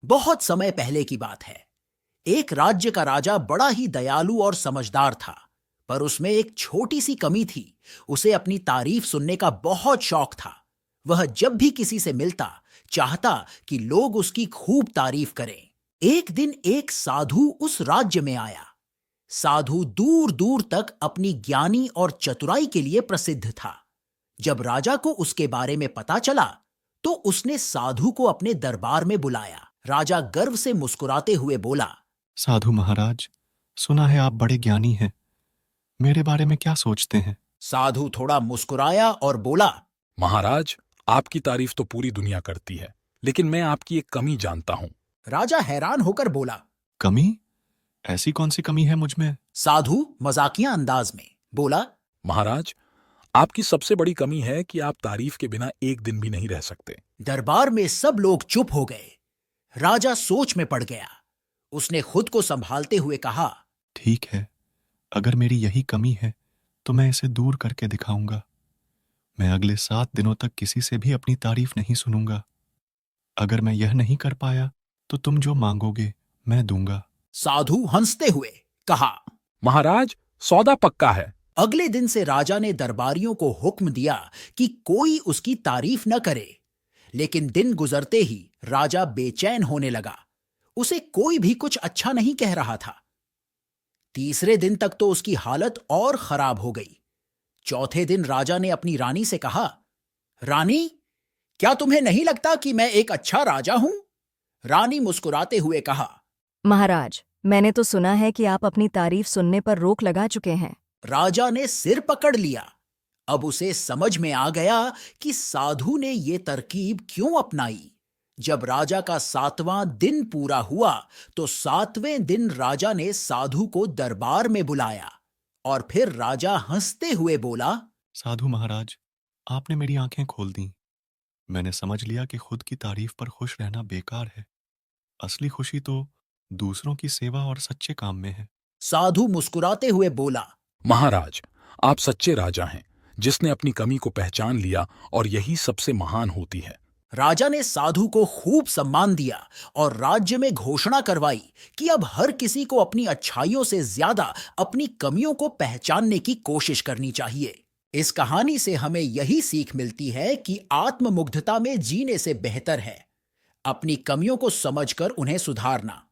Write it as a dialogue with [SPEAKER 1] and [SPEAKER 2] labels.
[SPEAKER 1] बहुत समय पहले की बात है। एक राज्य का राजा बड़ा ही दयालु और समझदार था, पर उसमें एक छोटी सी कमी थी। उसे अपनी तारीफ सुनने का बहुत शौक था। वह जब भी किसी से मिलता, चाहता कि लोग उसकी खूब तारीफ करें। एक दिन एक साधु उस राज्य में आया। साधु दूर दूर तक अपनी ज्ञानी और चतुराई के लिए प्रसिद्ध था। जब राजा को उसके बारे में पता चला, तो उसने साधु को अपने दरबार में बुलाया। राजा गर्व से मुस्कुराते हुए बोला,
[SPEAKER 2] साधु महाराज, सुना है आप बड़े ज्ञानी हैं। मेरे बारे में क्या सोचते हैं?
[SPEAKER 1] साधु थोड़ा मुस्कुराया और बोला,
[SPEAKER 3] महाराज, आपकी तारीफ तो पूरी दुनिया करती है, लेकिन मैं आपकी एक कमी जानता हूँ।
[SPEAKER 1] राजा हैरान होकर बोला,
[SPEAKER 2] कमी? ऐसी कौन सी कमी है मुझ में?
[SPEAKER 1] साधु मजाकिया अंदाज में बोला,
[SPEAKER 3] महाराज, आपकी सबसे बड़ी कमी है कि आप तारीफ के बिना एक दिन भी नहीं रह सकते।
[SPEAKER 1] दरबार में सब लोग चुप हो गए। राजा सोच में पड़ गया। उसने खुद को संभालते हुए कहा,
[SPEAKER 2] ठीक है, अगर मेरी यही कमी है तो मैं इसे दूर करके दिखाऊंगा। मैं अगले 7 दिनों तक किसी से भी अपनी तारीफ नहीं सुनूंगा। अगर मैं यह नहीं कर पाया तो तुम जो मांगोगे मैं दूंगा।
[SPEAKER 1] साधु हंसते हुए कहा।
[SPEAKER 3] महाराज, सौदा पक्का है।
[SPEAKER 1] अगले दिन से राजा ने दरबारियों को हुक्म दिया कि कोई उसकी तारीफ न करे। लेकिन दिन गुजरते ही राजा बेचैन होने लगा। उसे कोई भी कुछ अच्छा नहीं कह रहा था। तीसरे दिन तक तो उसकी हालत और खराब हो गई। चौथे दिन राजा ने अपनी रानी से कहा, रानी, क्या तुम्हें नहीं लगता कि मैं एक अच्छा राजा हूं? रानी मुस्कुराते हुए कहा,
[SPEAKER 4] महाराज, मैंने तो सुना है कि आप अपनी तारीफ सुनने पर रोक लगा चुके हैं।
[SPEAKER 1] राजा ने सिर पकड़ लिया। अब उसे समझ में आ गया कि साधु ने ये तरकीब क्यों अपनाई। जब राजा का 7वां दिन पूरा हुआ, तो 7वें दिन राजा ने साधु को दरबार में बुलाया और फिर राजा हंसते हुए बोला,
[SPEAKER 2] साधु महाराज, आपने मेरी आंखें खोल दी। मैंने समझ लिया कि खुद की तारीफ पर खुश रहना बेकार है। असली खुशी तो दूसरों की सेवा और सच्चे काम में है।
[SPEAKER 1] साधु मुस्कुराते हुए बोला,
[SPEAKER 3] महाराज, आप सच्चे राजा हैं, जिसने अपनी कमी को पहचान लिया, और यही सबसे महान होती है।
[SPEAKER 1] राजा ने साधु को खूब सम्मान दिया और राज्य में घोषणा करवाई कि अब हर किसी को अपनी अच्छाइयों से ज्यादा अपनी कमियों को पहचानने की कोशिश करनी चाहिए। इस कहानी से हमें यही सीख मिलती है कि आत्ममुग्धता में जीने से बेहतर है अपनी कमियों को समझकर उन्हें सुधारना।